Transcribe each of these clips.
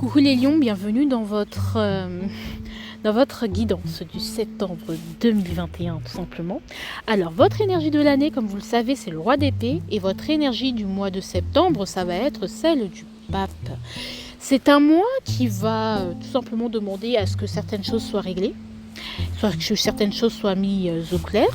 Coucou les lions, bienvenue dans votre guidance du septembre 2021 tout simplement. Alors votre énergie de l'année, comme vous le savez, c'est le roi d'épée, et votre énergie du mois de septembre, ça va être celle du pape. C'est un mois qui va tout simplement demander à ce que certaines choses soient réglées, soit que certaines choses soient mises au clair.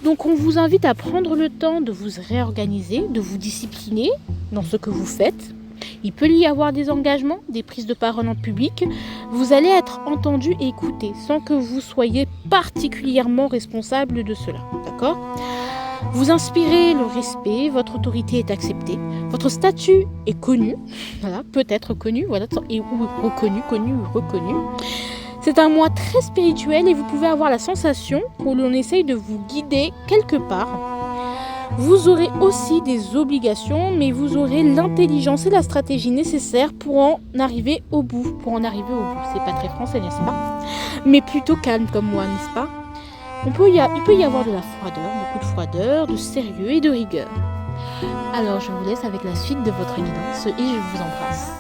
Donc on vous invite à prendre le temps de vous réorganiser, de vous discipliner dans ce que vous faites. Il peut y avoir des engagements, des prises de parole en public. Vous allez être entendu et écouté sans que vous soyez particulièrement responsable de cela. D'accord ? Vous inspirez le respect, votre autorité est acceptée, votre statut est connu, voilà, peut être connu, voilà, et ou reconnu, connu ou reconnu. C'est un mois très spirituel et vous pouvez avoir la sensation que l'on essaye de vous guider quelque part. Vous aurez aussi des obligations, mais vous aurez l'intelligence et la stratégie nécessaires pour en arriver au bout. C'est pas très français, n'est-ce pas ? Mais plutôt calme comme moi, n'est-ce pas ? Il peut y avoir de la froideur, beaucoup de froideur, de sérieux et de rigueur. Alors je vous laisse avec la suite de votre guidance et je vous embrasse.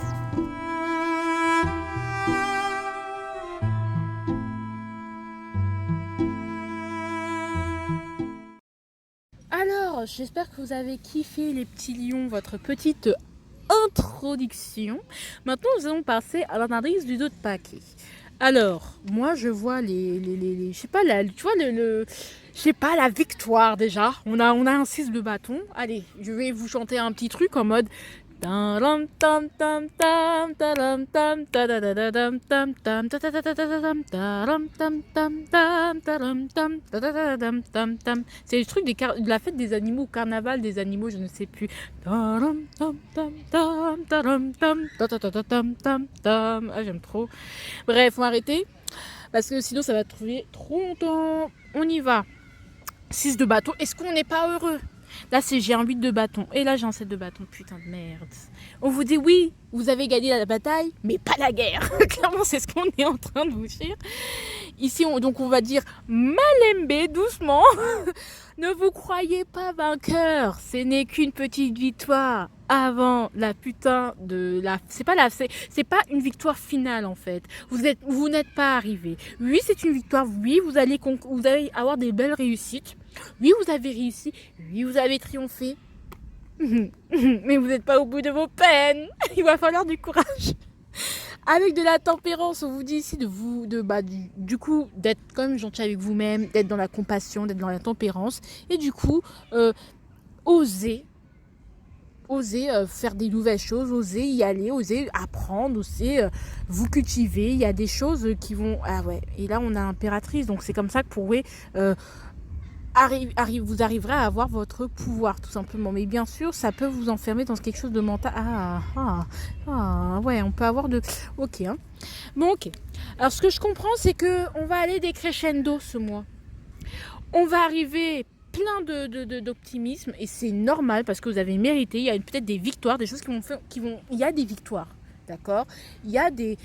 Alors, j'espère que vous avez kiffé les petits lions, votre petite introduction. Maintenant, nous allons passer à l'analyse du dos de paquet. Alors, moi, je vois je sais pas, je sais pas, la victoire déjà. On a un 6 de bâton. Allez, je vais vous chanter un petit truc en mode c'est le truc de la fête des animaux, carnaval des animaux, je ne sais plus. Ah, j'aime trop. Bref, on va arrêter parce que sinon ça va trouver trop longtemps. On y va. 6 de bâton. Est-ce qu'on n'est pas heureux ? Là, j'ai un 8 de bâton. Et là, j'ai un 7 de bâton. Putain de merde. On vous dit oui, vous avez gagné la bataille, mais pas la guerre. Clairement, c'est ce qu'on est en train de vous dire. Ici, donc on va dire Malembe, doucement. Ne vous croyez pas vainqueur. Ce n'est qu'une petite victoire avant la putain de la... C'est pas une victoire finale, en fait. Vous n'êtes pas arrivé. Oui, c'est une victoire. Oui, vous allez avoir des belles réussites. Oui, vous avez réussi. Oui, vous avez triomphé. Mais vous n'êtes pas au bout de vos peines. Il va falloir du courage. Avec de la tempérance, on vous dit ici du coup d'être quand même gentil avec vous-même, d'être dans la compassion, d'être dans la tempérance. Et du coup, oser faire des nouvelles choses, oser y aller, oser apprendre, oser vous cultiver. Il y a des choses qui vont... Ah ouais, et là on a impératrice, donc c'est comme ça que vous pouvez... vous arriverez à avoir votre pouvoir tout simplement, mais bien sûr ça peut vous enfermer dans quelque chose de mental. Ouais, on peut avoir de... Ok, hein. Bon, ok, alors ce que je comprends, c'est que on va aller décrescendo ce mois, on va arriver plein d'optimisme, et c'est normal parce que vous avez mérité. Il y a peut-être des victoires, des choses il y a des victoires, d'accord, il y a des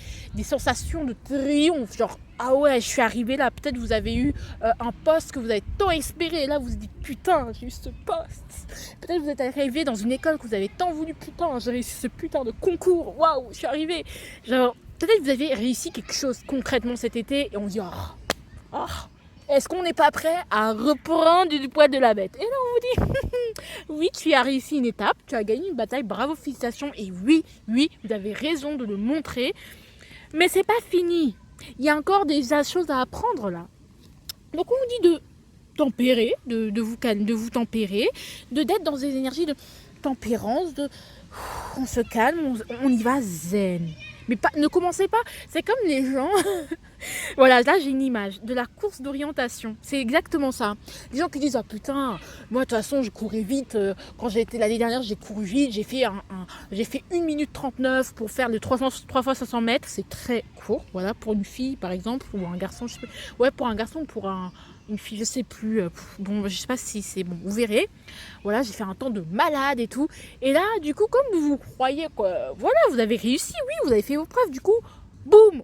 sensations de triomphe, genre ah ouais, je suis arrivée là. Peut-être vous avez eu un poste que vous avez tant espéré, et là vous vous dites putain, j'ai eu ce poste. Peut-être vous êtes arrivé dans une école que vous avez tant voulu, putain, j'ai réussi ce putain de concours, waouh, je suis arrivée. Genre, peut-être vous avez réussi quelque chose concrètement cet été, et on se dit est-ce qu'on n'est pas prêt à reprendre du poil de la bête ? Et là on vous dit oui, tu as réussi une étape, tu as gagné une bataille, bravo, félicitations, et oui, vous avez raison de le montrer, mais c'est pas fini. Il y a encore des choses à apprendre là. Donc on vous dit de tempérer, de vous calmer, de vous tempérer, d'être dans des énergies de tempérance, on se calme, on y va zen. Mais ne commencez pas, c'est comme les gens... Voilà, là j'ai une image de la course d'orientation. C'est exactement ça. Les gens qui disent putain, moi de toute façon je courais vite. Quand j'ai été l'année dernière, j'ai couru vite. J'ai fait 1 minute 39 pour faire le 3 fois 500 mètres. C'est très court. Voilà, pour une fille par exemple, ou un garçon. Je sais pas. Ouais, pour un garçon ou pour une fille, je sais plus. Bon, je sais pas si c'est bon. Vous verrez. Voilà, j'ai fait un temps de malade et tout. Et là, du coup, comme vous croyez quoi, voilà, vous avez réussi. Oui, vous avez fait vos preuves. Du coup, boum.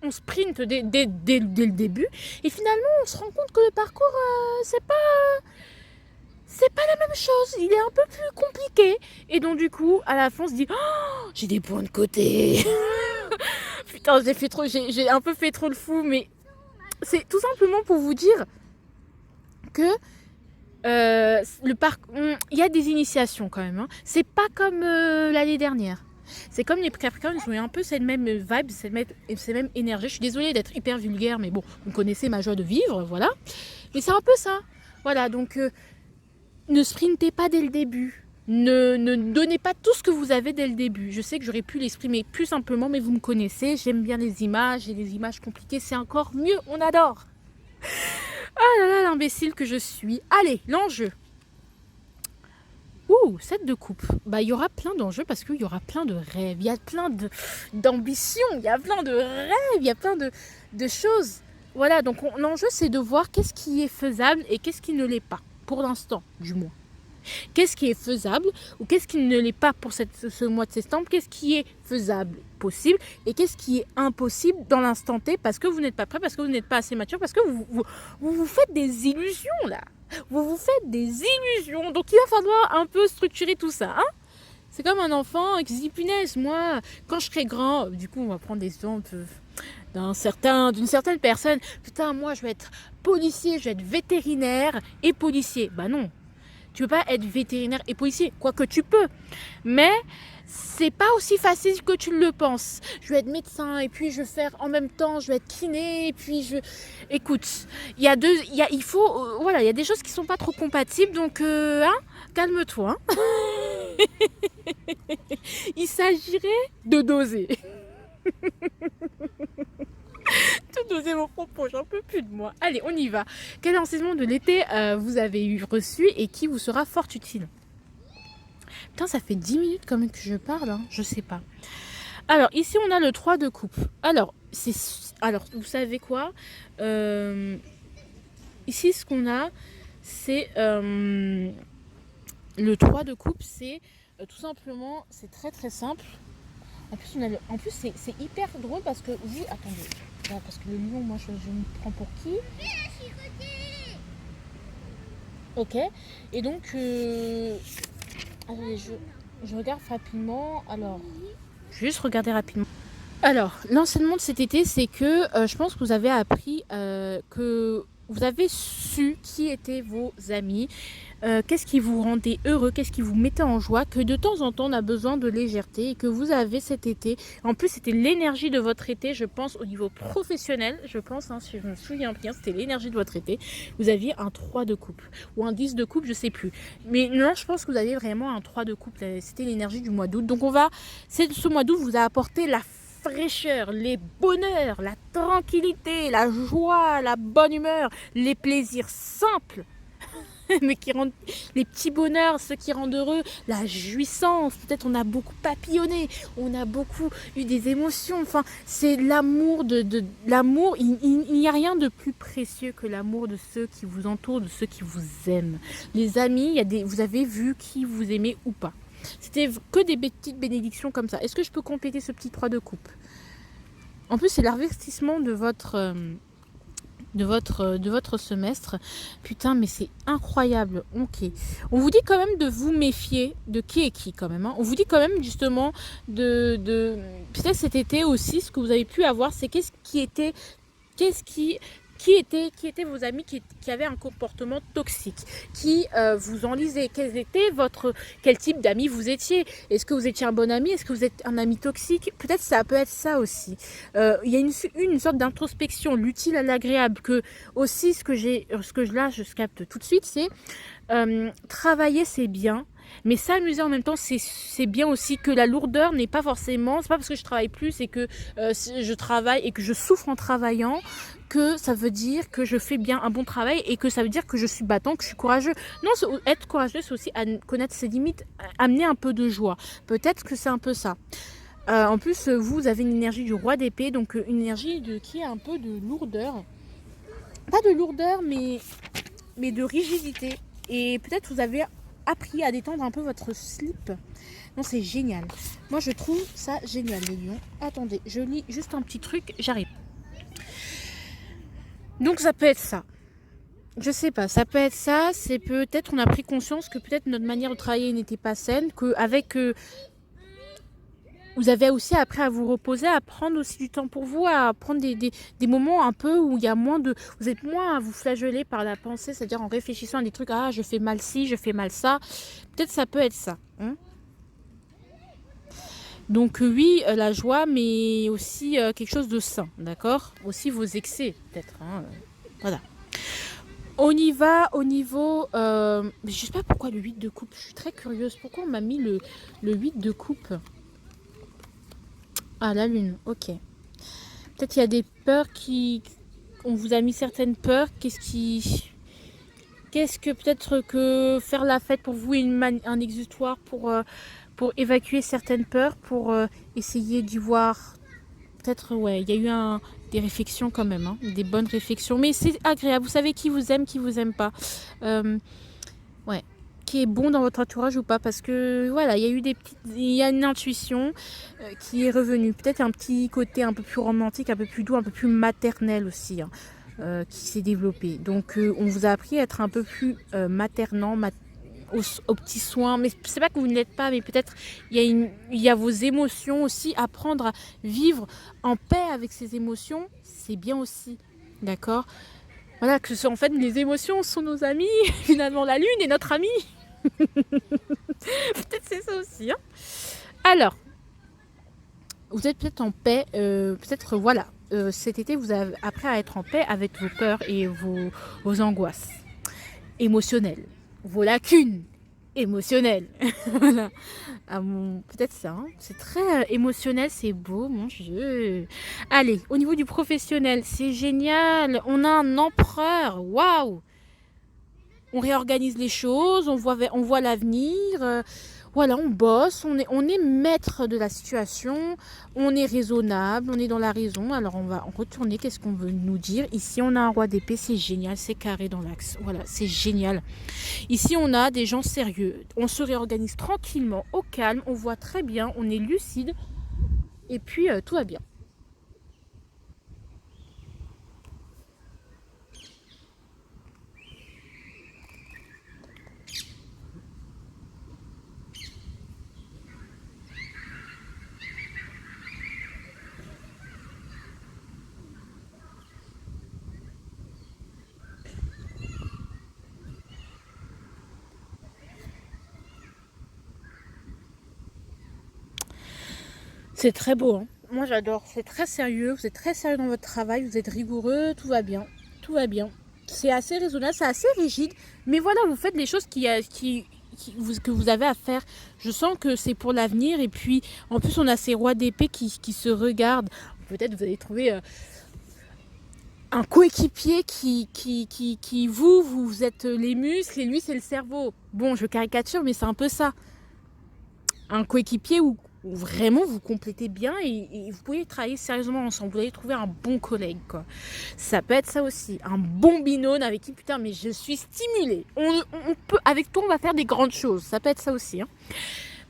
On sprint dès le début, et finalement on se rend compte que le parcours c'est pas la même chose, il est un peu plus compliqué, et donc du coup à la fin on se dit j'ai des points de côté. Putain, j'ai un peu fait trop le fou, mais c'est tout simplement pour vous dire que il y a des initiations quand même. Hein. C'est pas comme l'année dernière. C'est comme les Capricornes, ils ont un peu cette même vibe, cette même énergie. Je suis désolée d'être hyper vulgaire, mais bon, vous connaissez ma joie de vivre, voilà. Mais c'est un peu ça. Voilà, donc ne sprintez pas dès le début. Ne donnez pas tout ce que vous avez dès le début. Je sais que j'aurais pu l'exprimer plus simplement, mais vous me connaissez. J'aime bien les images, et les images compliquées, c'est encore mieux. On adore. Ah là là, l'imbécile que je suis. Allez, l'enjeu. Ouh, 7 de coupe. Bah, il y aura plein d'enjeux parce qu'il y aura plein de rêves. Il y a plein d'ambitions. Il y a plein de rêves. Il y a plein de choses. Voilà, donc l'enjeu, c'est de voir qu'est-ce qui est faisable et qu'est-ce qui ne l'est pas. Pour l'instant, du moins. Qu'est-ce qui est faisable ou qu'est-ce qui ne l'est pas pour ce mois de septembre? Qu'est-ce qui est faisable, possible et qu'est-ce qui est impossible dans l'instant T parce que vous n'êtes pas prêt, parce que vous n'êtes pas assez mature, parce que vous faites des illusions là. Vous faites des illusions. Donc il va falloir un peu structurer tout ça. Hein, c'est comme un enfant qui se dit punaise, moi, quand je serai grand, du coup on va prendre des exemples d'une certaine personne. Putain, moi je vais être policier, je vais être vétérinaire et policier. Bah non. Tu peux pas être vétérinaire et policier, quoique tu peux. Mais c'est pas aussi facile que tu le penses. Je vais être médecin et puis je vais faire en même temps, je vais être kiné et puis je... Écoute, il y a des choses qui sont pas trop compatibles, donc calme-toi. Hein. Il s'agirait de doser. Tout doser mon propos, j'en peux plus de moi. Allez, on y va. Quel enseignement de l'été vous avez reçu et qui vous sera fort utile? Putain, ça fait 10 minutes quand même que je parle, hein. Je sais pas. Alors, ici, on a le 3 de coupe. Alors, vous savez quoi? Ici, ce qu'on a, c'est le 3 de coupe, c'est tout simplement, c'est très très simple. En plus, c'est hyper drôle parce que vous... Attendez. Parce que le lion, moi, je me prends pour qui? Ok. Et donc, allez, je regarde rapidement. Alors, je vais juste regarder rapidement. Alors, l'enseignement de cet été, c'est que je pense que vous avez appris que vous avez su qui étaient vos amis, qu'est-ce qui vous rendait heureux, qu'est-ce qui vous mettait en joie, que de temps en temps on a besoin de légèreté et que vous avez cet été. En plus, c'était l'énergie de votre été, je pense, au niveau professionnel, je pense, hein, si je me souviens bien, c'était l'énergie de votre été. Vous aviez un 3 de coupe ou un 10 de coupe, je sais plus. Mais non, je pense que vous aviez vraiment un 3 de coupe, c'était l'énergie du mois d'août. Donc ce mois d'août vous a apporté la fraîcheur, les bonheurs, la tranquillité, la joie, la bonne humeur, les plaisirs simples, mais qui rendent les petits bonheurs, ceux qui rendent heureux, la jouissance. Peut-être on a beaucoup papillonné, on a beaucoup eu des émotions. Enfin, c'est l'amour l'amour. Il n'y a rien de plus précieux que l'amour de ceux qui vous entourent, de ceux qui vous aiment. Les amis, vous avez vu qui vous aimez ou pas. C'était que des petites bénédictions comme ça. Est-ce que je peux compléter ce petit 3 de coupe? En plus, c'est l'investissement de votre semestre. Putain, mais c'est incroyable. Ok. On vous dit quand même de vous méfier de qui est qui quand même. Hein. On vous dit quand même justement peut-être cet été aussi, ce que vous avez pu avoir, c'est qui étaient vos amis qui avaient un comportement toxique, qui vous enlisaient. Quel type d'amis vous étiez? Est-ce que vous étiez un bon ami? Est-ce que vous êtes un ami toxique? Peut-être ça peut être ça aussi. Il y a une sorte d'introspection, l'utile à l'agréable, que aussi je capte tout de suite, c'est travailler, c'est bien. Mais s'amuser en même temps, c'est bien aussi. Que la lourdeur n'est pas forcément... C'est pas parce que je travaille plus et que je travaille et que je souffre en travaillant que ça veut dire que je fais bien un bon travail et que ça veut dire que je suis battant, que je suis courageux. Non, être courageux, c'est aussi connaître ses limites, amener un peu de joie. Peut-être que c'est un peu ça. En plus, vous avez une énergie du roi d'épée, donc une énergie qui est un peu de lourdeur. Pas de lourdeur, mais de rigidité. Et peut-être vous avez appris à détendre un peu votre slip. Non, c'est génial. Moi, je trouve ça génial, les lions. Attendez, je lis juste un petit truc, j'arrive. Donc, ça peut être ça. Je sais pas, ça peut être ça. C'est peut-être on a pris conscience que peut-être notre manière de travailler n'était pas saine, qu'avec vous avez aussi après à vous reposer, à prendre aussi du temps pour vous, à prendre des moments un peu où il y a moins de... Vous êtes moins à vous flageller par la pensée, c'est-à-dire en réfléchissant à des trucs, ah je fais mal ci, je fais mal ça. Peut-être ça peut être ça. Hein. Donc oui, la joie, mais aussi quelque chose de sain, d'accord? Aussi vos excès, peut-être. Hein, voilà. On y va au niveau... je sais pas pourquoi le 8 de coupe. Je suis très curieuse. Pourquoi on m'a mis le 8 de coupe? Ah, la lune. Ok. Peut-être il y a des peurs qui... On vous a mis certaines peurs. Qu'est-ce que peut-être que faire la fête pour vous est un exutoire pour évacuer certaines peurs, pour essayer d'y voir... Peut-être, ouais, il y a eu des réflexions quand même, hein, des bonnes réflexions. Mais c'est agréable. Vous savez qui vous aime pas. Ouais. Qui est bon dans votre entourage ou pas. Parce que, voilà, il y a eu il y a une intuition qui est revenue. Peut-être un petit côté un peu plus romantique, un peu plus doux, un peu plus maternel aussi, hein, qui s'est développé. Donc, on vous a appris à être un peu plus maternant, aux petits soins, mais c'est pas que vous ne l'êtes pas, mais peut-être il y a vos émotions aussi. Apprendre à vivre en paix avec ses émotions, c'est bien aussi, d'accord? Voilà, que ce soit en fait les émotions sont nos amis, finalement la lune est notre amie. Peut-être c'est ça aussi. Hein. Alors, vous êtes peut-être en paix, peut-être voilà, cet été vous avez appris à être en paix avec vos peurs et vos angoisses émotionnelles. Vos lacunes émotionnelles. Voilà. Peut-être ça. Hein. C'est très émotionnel, c'est beau, mon Dieu. Allez, au niveau du professionnel, c'est génial. On a un empereur. Waouh. On réorganise les choses, on voit l'avenir. Voilà, on bosse, on est maître de la situation, on est raisonnable, on est dans la raison. Alors on va retourner, qu'est-ce qu'on veut nous dire? Ici on a un roi d'épée, c'est génial, c'est carré dans l'axe. Voilà, c'est génial. Ici on a des gens sérieux, on se réorganise tranquillement, au calme, on voit très bien, on est lucide et puis tout va bien. C'est très beau, hein. Moi j'adore, c'est très sérieux, vous êtes très sérieux dans votre travail, vous êtes rigoureux, tout va bien, tout va bien. C'est assez raisonnable, c'est assez rigide, mais voilà, vous faites les choses que vous avez à faire. Je sens que c'est pour l'avenir, et puis en plus on a ces rois d'épée qui se regardent. Peut-être vous allez trouver un coéquipier qui vous êtes les muscles et lui c'est le cerveau. Bon, je caricature, mais c'est un peu ça. Un coéquipier où vraiment vous complétez bien et vous pouvez travailler sérieusement ensemble. Vous allez trouver un bon collègue, quoi. Ça peut être ça aussi. Un bon binôme avec qui, putain, mais je suis stimulée. On peut, avec toi, on va faire des grandes choses. Ça peut être ça aussi. Hein.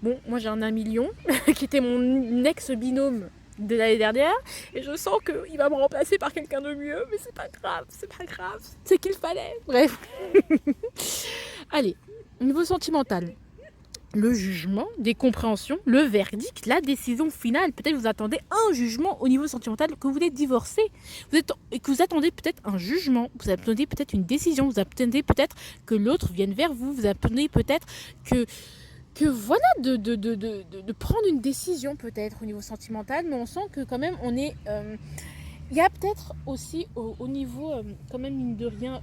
Bon, moi j'ai un ami lion qui était mon ex-binôme de l'année dernière et je sens qu'il va me remplacer par quelqu'un de mieux, mais c'est pas grave, c'est qu'il fallait. Bref. Allez, niveau sentimental. Le jugement, des compréhensions, le verdict, la décision finale. Peut-être vous attendez un jugement au niveau sentimental, que vous voulez divorcer. Que vous attendez peut-être un jugement, vous attendez peut-être une décision, vous attendez peut-être que l'autre vienne vers vous, vous attendez peut-être que voilà, de prendre une décision peut-être au niveau sentimental, mais on sent que quand même on est... Il y a peut-être aussi au niveau, quand même mine de rien...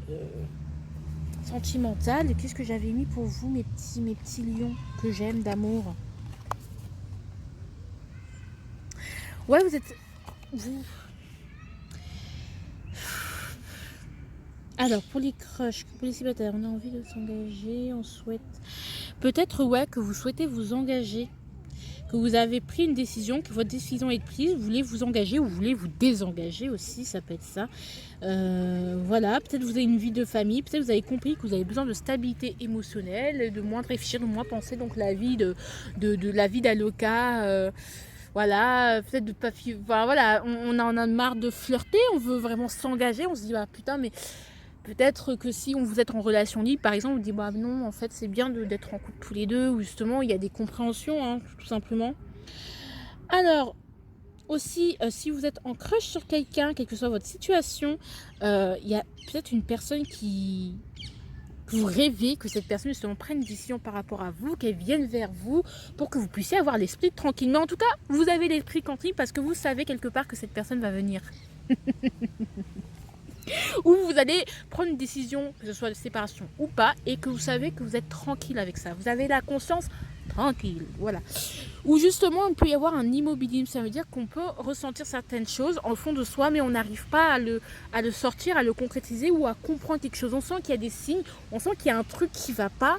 sentimentale. Qu'est-ce que j'avais mis pour vous, mes petits lions que j'aime d'amour? Ouais, vous. Alors, pour les crushs, pour les célibataires, on a envie de s'engager, on souhaite... Peut-être, ouais, que vous souhaitez vous engager, que vous avez pris une décision, que votre décision est prise, vous voulez vous engager ou vous voulez vous désengager aussi, ça peut être ça. Voilà, peut-être vous avez une vie de famille, peut-être vous avez compris que vous avez besoin de stabilité émotionnelle, de moins réfléchir, de moins penser donc la vie de la vie d'Aloca. Voilà, peut-être de pas... Voilà, on en a marre de flirter, on veut vraiment s'engager, on se dit, bah putain, mais... Peut-être que si vous êtes en relation libre, par exemple, vous dites bah non, en fait c'est bien d'être en couple tous les deux, ou justement il y a des compréhensions, hein, tout simplement. Alors, aussi, si vous êtes en crush sur quelqu'un, quelle que soit votre situation, il y a peut-être une personne que vous rêvez que cette personne justement prenne une décision par rapport à vous, qu'elle vienne vers vous pour que vous puissiez avoir l'esprit tranquille. Mais en tout cas, vous avez l'esprit tranquille parce que vous savez quelque part que cette personne va venir. Ou vous allez prendre une décision, que ce soit de séparation ou pas, et que vous savez que vous êtes tranquille avec ça. Vous avez la conscience tranquille, voilà. Ou justement, il peut y avoir un immobilisme, ça veut dire qu'on peut ressentir certaines choses en fond de soi, mais on n'arrive pas à le sortir, à le concrétiser ou à comprendre quelque chose. On sent qu'il y a des signes, on sent qu'il y a un truc qui ne va pas,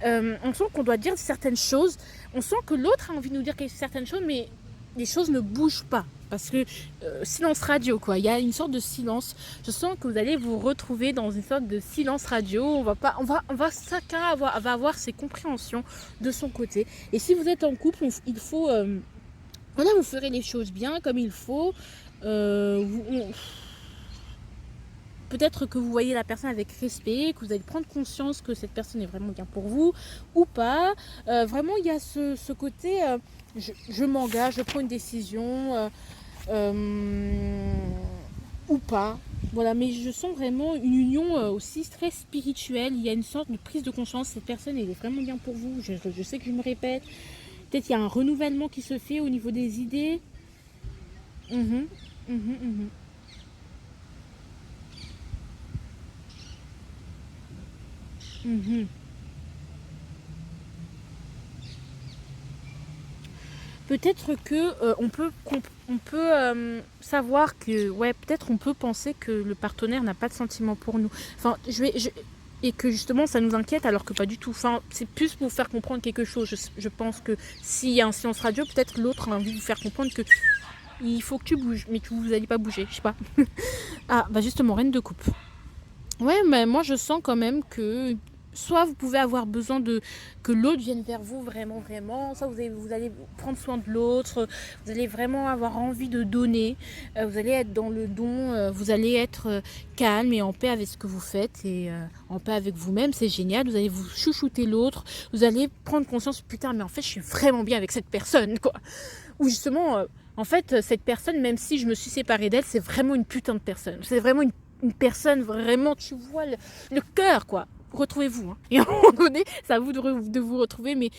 on sent qu'on doit dire certaines choses, on sent que l'autre a envie de nous dire certaines choses, mais les choses ne bougent pas. Parce que silence radio, quoi. Il y a une sorte de silence. Je sens que vous allez vous retrouver dans une sorte de silence radio. On va chacun va avoir ses compréhensions de son côté. Et si vous êtes en couple, il faut, voilà, vous ferez les choses bien comme il faut. Peut-être que vous voyez la personne avec respect, que vous allez prendre conscience que cette personne est vraiment bien pour vous ou pas. Vraiment, il y a ce côté, je m'engage, je prends une décision. Ou pas, voilà, mais je sens vraiment une union aussi très spirituelle. Il y a une sorte de prise de conscience, cette personne elle est vraiment bien pour vous. Je sais que je me répète, peut-être il y a un renouvellement qui se fait au niveau des idées. Mhm, mhm, mhm. Mhm. Peut-être que on peut savoir que ouais, peut-être on peut penser que le partenaire n'a pas de sentiments pour nous. Enfin, et que justement ça nous inquiète alors que pas du tout. Enfin, c'est plus pour vous faire comprendre quelque chose. Je pense que s'il y a un silence radio, peut-être l'autre a envie de vous faire comprendre que il faut que tu bouges, mais que vous n'allez pas bouger, je sais pas. Ah, bah justement, reine de coupe. Ouais, mais moi je sens quand même que soit vous pouvez avoir besoin de que l'autre vienne vers vous vraiment, vraiment, soit vous allez prendre soin de l'autre, vous allez vraiment avoir envie de donner, vous allez être dans le don, vous allez être calme et en paix avec ce que vous faites et en paix avec vous-même, c'est génial, vous allez vous chouchouter l'autre, vous allez prendre conscience, putain, mais en fait je suis vraiment bien avec cette personne, quoi. Ou justement, en fait, cette personne, même si je me suis séparée d'elle, c'est vraiment une putain de personne, c'est vraiment une personne vraiment, tu vois, le cœur, quoi. Retrouvez-vous. Hein. Et à un moment donné, c'est à vous de vous retrouver, mais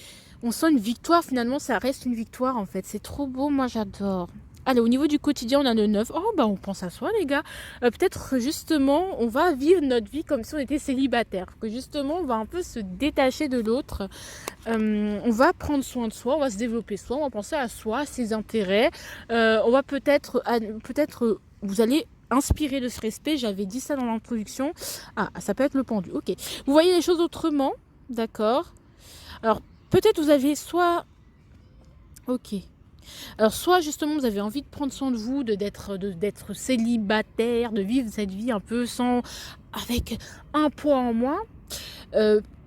on sent une victoire, finalement, ça reste une victoire, en fait. C'est trop beau, moi, j'adore. Allez, au niveau du quotidien, on a le 9. Oh, bah, on pense à soi, les gars. Peut-être, justement, on va vivre notre vie comme si on était célibataire. Que, justement, on va un peu se détacher de l'autre. On va prendre soin de soi, on va se développer soi, on va penser à soi, à ses intérêts. On va peut-être, vous allez inspiré de ce respect, j'avais dit ça dans l'introduction. Ah, ça peut être le pendu, ok. Vous voyez les choses autrement, d'accord. Alors, peut-être vous avez soit... Ok. Alors, soit justement, vous avez envie de prendre soin de vous, d'être célibataire, de vivre cette vie un peu sans... avec un poids en moins.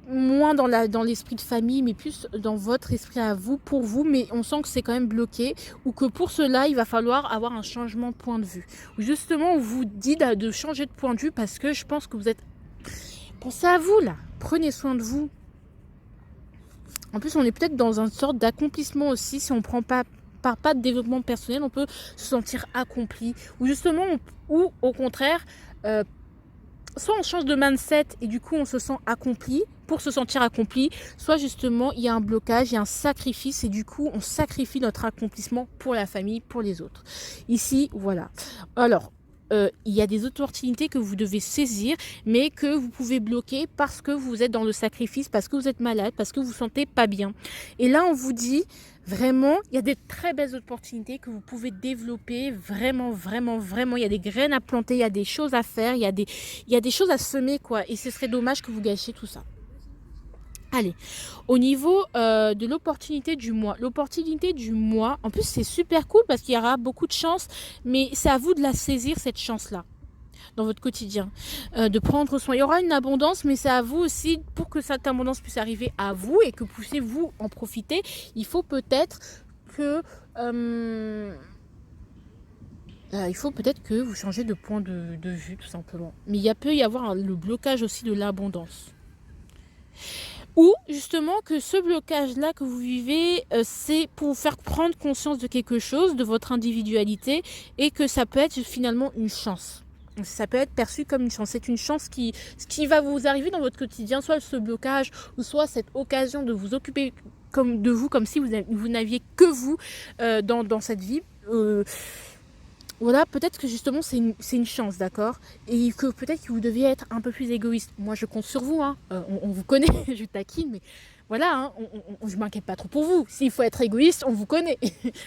Moins dans l'esprit de famille, mais plus dans votre esprit à vous, pour vous, mais on sent que c'est quand même bloqué, ou que pour cela, il va falloir avoir un changement de point de vue. Ou justement, on vous dit de changer de point de vue parce que je pense que vous êtes... Pensez à vous, là. Prenez soin de vous. En plus, on est peut-être dans une sorte d'accomplissement aussi, si on ne prend pas de développement personnel, on peut se sentir accompli. Ou justement, ou au contraire... soit on change de mindset et du coup on se sent accompli pour se sentir accompli, soit justement il y a un blocage, il y a un sacrifice et du coup on sacrifie notre accomplissement pour la famille, pour les autres. Ici, voilà. Alors, il y a des opportunités que vous devez saisir, mais que vous pouvez bloquer parce que vous êtes dans le sacrifice, parce que vous êtes malade, parce que vous ne vous sentez pas bien. Et là, on vous dit, vraiment, il y a des très belles opportunités que vous pouvez développer, vraiment, vraiment, vraiment. Il y a des graines à planter, il y a des choses à faire, il y a des choses à semer, quoi. Et ce serait dommage que vous gâchiez tout ça. Allez, au niveau de l'opportunité du mois. L'opportunité du mois, en plus c'est super cool parce qu'il y aura beaucoup de chance, mais c'est à vous de la saisir cette chance-là dans votre quotidien, de prendre soin. Il y aura une abondance, mais c'est à vous aussi, pour que cette abondance puisse arriver à vous et que puissiez vous en profiter, il faut peut-être que... il faut peut-être que vous changez de point de vue, tout simplement. Mais il peut y avoir le blocage aussi de l'abondance. Ou justement que ce blocage-là que vous vivez, c'est pour vous faire prendre conscience de quelque chose, de votre individualité, et que ça peut être finalement une chance. Ça peut être perçu comme une chance. C'est une chance qui va vous arriver dans votre quotidien, soit ce blocage, ou soit cette occasion de vous occuper de vous, comme si vous n'aviez que vous dans cette vie. Voilà, peut-être que justement c'est une chance, d'accord? Et que peut-être que vous deviez être un peu plus égoïste. Moi je compte sur vous, hein. On vous connaît, je taquine, mais voilà, hein, je m'inquiète pas trop pour vous. S'il faut être égoïste, on vous connaît.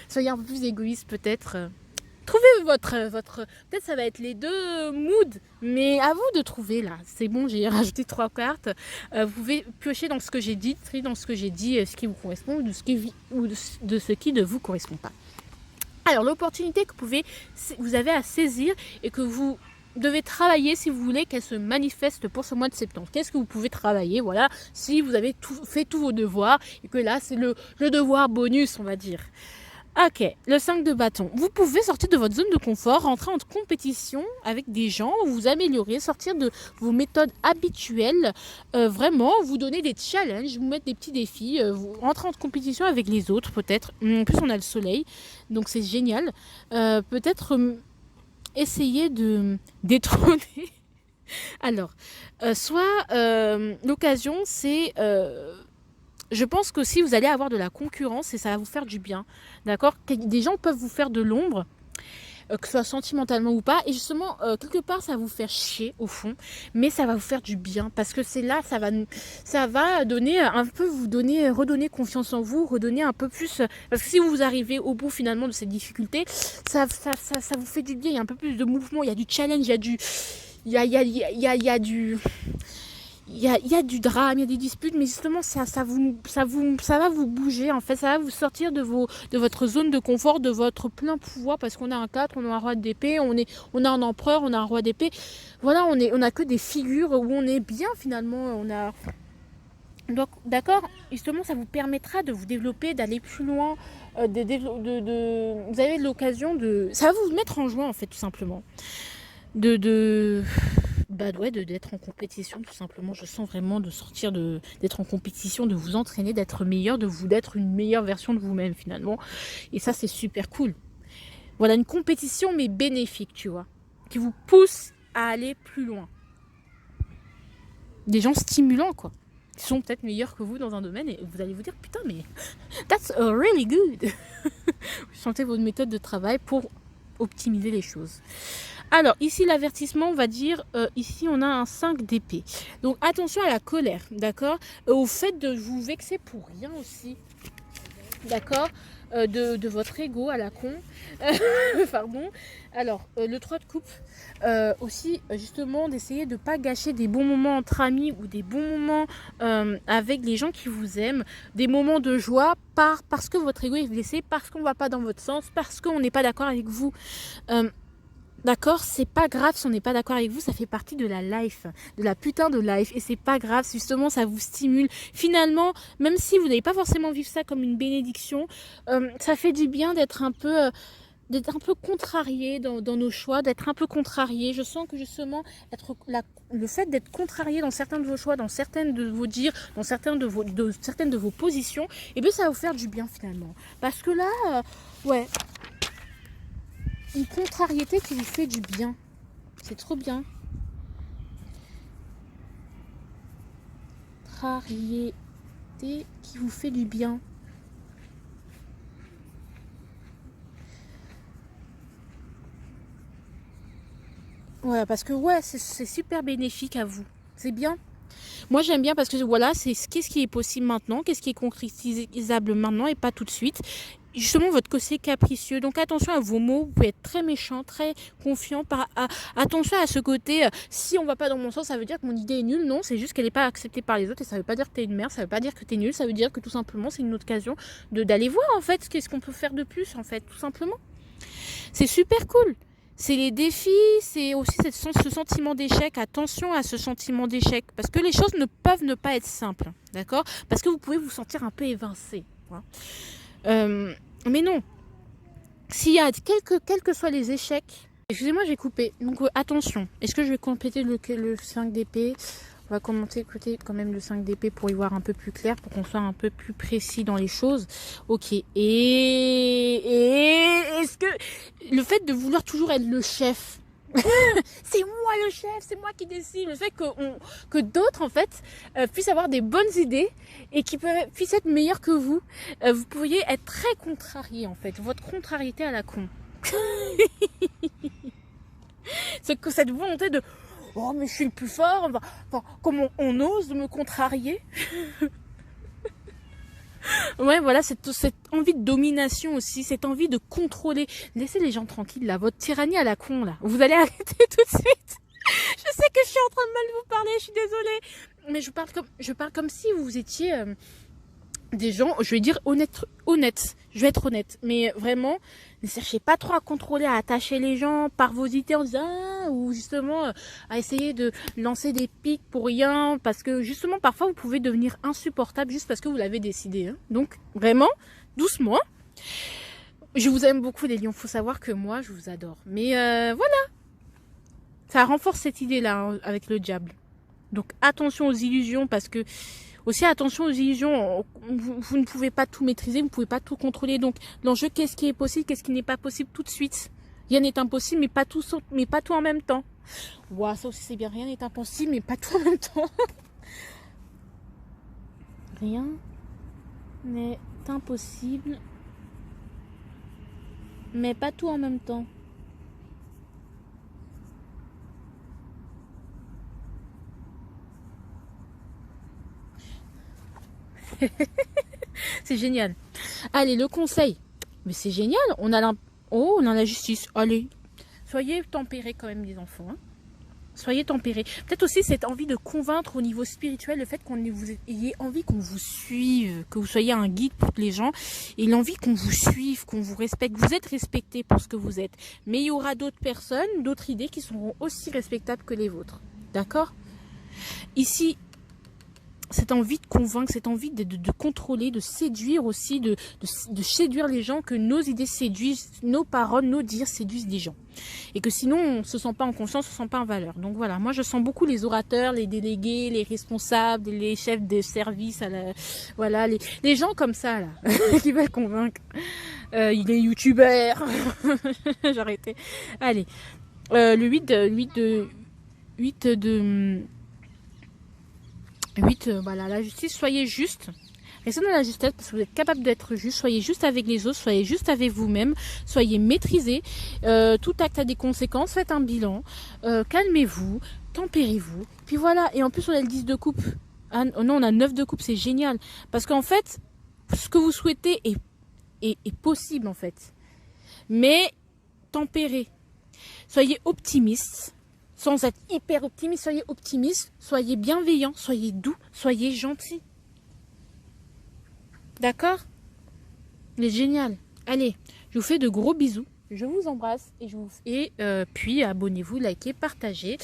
Soyez un peu plus égoïste peut-être. Trouvez votre... Peut-être ça va être les deux moods, mais à vous de trouver là. C'est bon, j'ai rajouté 3 cartes. Vous pouvez piocher dans ce que j'ai dit, trier dans ce que j'ai dit, ce qui vous correspond ou de ce qui ne vous correspond pas. Alors l'opportunité que vous avez à saisir et que vous devez travailler si vous voulez qu'elle se manifeste pour ce mois de septembre. Qu'est-ce que vous pouvez travailler, voilà, si vous avez fait tous vos devoirs et que là c'est le devoir bonus, on va dire. Ok, le 5 de bâton. Vous pouvez sortir de votre zone de confort, rentrer en compétition avec des gens, vous améliorer, sortir de vos méthodes habituelles, vraiment, vous donner des challenges, vous mettre des petits défis, vous rentrer en compétition avec les autres peut-être. En plus on a le soleil, donc c'est génial. Peut-être essayer de détrôner. Alors, soit l'occasion c'est... je pense que si vous allez avoir de la concurrence et ça va vous faire du bien, d'accord? Des gens peuvent vous faire de l'ombre, que ce soit sentimentalement ou pas, et justement, quelque part, ça va vous faire chier au fond, mais ça va vous faire du bien, parce que c'est là, ça va donner un peu, redonner confiance en vous, redonner un peu plus, parce que si vous arrivez au bout finalement de cette difficulté, ça vous fait du bien, il y a un peu plus de mouvement, il y a du challenge, il y a du... Il y a du drame, il y a des disputes, mais justement ça va vous bouger en fait, ça va vous sortir de votre zone de confort, de votre plein pouvoir, parce qu'on a un 4, on a un roi d'épée, on a un empereur, on a un roi d'épée. Voilà, on a que des figures où on est bien finalement, donc d'accord, justement ça vous permettra de vous développer, d'aller plus loin, vous avez l'occasion ça va vous mettre en joie en fait tout simplement. D'être en compétition tout simplement. Je sens vraiment de sortir d'être en compétition, de vous entraîner, d'être meilleur, d'être une meilleure version de vous-même finalement. Et ça c'est super cool. Voilà une compétition mais bénéfique, tu vois, qui vous pousse à aller plus loin. Des gens stimulants quoi, qui sont peut-être meilleurs que vous dans un domaine et vous allez vous dire putain mais that's really good. Vous sentez votre méthode de travail pour optimiser les choses. Alors, ici, l'avertissement, on va dire, ici, on a un 5 d'épée. Donc, attention à la colère, d'accord? Au fait de vous vexer pour rien aussi, d'accord? De votre ego à la con. Pardon. Alors, le 3 de coupe, aussi, justement, d'essayer de ne pas gâcher des bons moments entre amis ou des bons moments avec les gens qui vous aiment, des moments de joie parce que votre ego est blessé, parce qu'on ne va pas dans votre sens, parce qu'on n'est pas d'accord avec vous. D'accord, c'est pas grave si on n'est pas d'accord avec vous, ça fait partie de la life, de la putain de life, et c'est pas grave, justement ça vous stimule. Finalement, même si vous n'avez pas forcément vivre ça comme une bénédiction, ça fait du bien d'être un peu contrarié dans nos choix, d'être un peu contrarié. Je sens que justement, le fait d'être contrarié dans certains de vos choix, dans certaines de vos dires, dans certaines de vos positions, et bien ça va vous faire du bien finalement. Parce que là, ouais... une contrariété qui vous fait du bien. C'est trop bien. Contrariété qui vous fait du bien. Ouais, parce que ouais, c'est super bénéfique à vous. C'est bien. Moi j'aime bien parce que voilà, c'est qu'est-ce qui est possible maintenant, qu'est-ce qui est concrétisable maintenant et pas tout de suite. Justement votre côté capricieux, donc attention à vos mots, vous pouvez être très méchant, très confiant, attention à ce côté, si on va pas dans mon sens ça veut dire que mon idée est nulle, non, c'est juste qu'elle n'est pas acceptée par les autres et ça veut pas dire que t'es une merde, ça veut pas dire que t'es nul, ça veut dire que tout simplement c'est une occasion d'aller voir en fait qu'est-ce qu'on peut faire de plus en fait, tout simplement. C'est super cool. C'est les défis, c'est aussi ce sentiment d'échec. Attention à ce sentiment d'échec. Parce que les choses ne peuvent ne pas être simples. D'accord? Parce que vous pouvez vous sentir un peu évincé. Mais non. S'il y a quels que soient les échecs... Excusez-moi, j'ai coupé. Donc attention. Est-ce que je vais compléter le 5 d'épée? On va commenter côté quand même le 5 d'épée pour y voir un peu plus clair, pour qu'on soit un peu plus précis dans les choses. Ok. Et est-ce que le fait de vouloir toujours être le chef, c'est moi le chef, c'est moi qui décide, le fait que d'autres en fait puissent avoir des bonnes idées et qui puissent être meilleurs que vous, vous pourriez être très contrarié en fait, votre contrariété à la con. C'est que cette volonté de oh mais je suis le plus fort, enfin, comment on ose me contrarier. Ouais, voilà, cette envie de domination aussi, cette envie de contrôler. Laissez les gens tranquilles là, votre tyrannie à la con là. Vous allez arrêter tout de suite. Je sais que je suis en train de mal vous parler, je suis désolée. Mais je parle comme si vous étiez des gens, je vais dire honnête. Je vais être honnête. Mais vraiment, ne cherchez pas trop à contrôler, à attacher les gens par vos idées en disant ou justement à essayer de lancer des pics pour rien. Parce que justement, parfois, vous pouvez devenir insupportable juste parce que vous l'avez décidé. Hein. Donc, vraiment, doucement. Je vous aime beaucoup les lions. Faut savoir que moi, je vous adore. Mais voilà. Ça renforce cette idée-là hein, avec le diable. Donc, attention aux illusions parce que aussi, attention aux illusions, vous ne pouvez pas tout maîtriser, vous ne pouvez pas tout contrôler. Donc, l'enjeu, qu'est-ce qui est possible, qu'est-ce qui n'est pas possible tout de suite. Rien n'est impossible, mais pas tout en même temps. Waouh, ça aussi c'est bien, rien n'est impossible, mais pas tout en même temps. Rien n'est impossible, mais pas tout en même temps. C'est génial. Allez, le conseil. Mais c'est génial. On a la justice. Allez. Soyez tempérés quand même les enfants. Hein. Soyez tempérés. Peut-être aussi cette envie de convaincre au niveau spirituel, le fait qu'on vous ayez envie qu'on vous suive, que vous soyez un guide pour les gens, et l'envie qu'on vous suive, qu'on vous respecte. Vous êtes respectés pour ce que vous êtes. Mais il y aura d'autres personnes, d'autres idées qui seront aussi respectables que les vôtres. D'accord ? Ici, cette envie de convaincre, cette envie de contrôler, de séduire aussi, de séduire les gens, que nos idées séduisent, nos paroles, nos dires séduisent des gens. Et que sinon, on ne se sent pas en confiance, on ne se sent pas en valeur. Donc voilà, moi je sens beaucoup les orateurs, les délégués, les responsables, les chefs de service, voilà, les gens comme ça, là, qui veulent convaincre. Il est youtubeur. J'ai arrêté. Allez, le 8, voilà, la justice, soyez juste. Restez dans la justesse parce que vous êtes capable d'être juste. Soyez juste avec les autres, soyez juste avec vous-même, soyez maîtrisés. Tout acte a des conséquences, faites un bilan. Calmez-vous, tempérez-vous. Puis voilà, et en plus on a le 10 de coupe. Ah, non, on a 9 de coupe, c'est génial. Parce qu'en fait, ce que vous souhaitez est possible en fait. Mais tempérez. Soyez optimistes. Sans être hyper optimiste, soyez optimiste, soyez bienveillant, soyez doux, soyez gentil. D'accord ? C'est génial. Allez, je vous fais de gros bisous. Je vous embrasse et puis abonnez-vous, likez, partagez.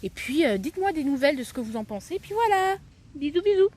Et puis dites-moi des nouvelles de ce que vous en pensez. Et puis voilà, bisous bisous.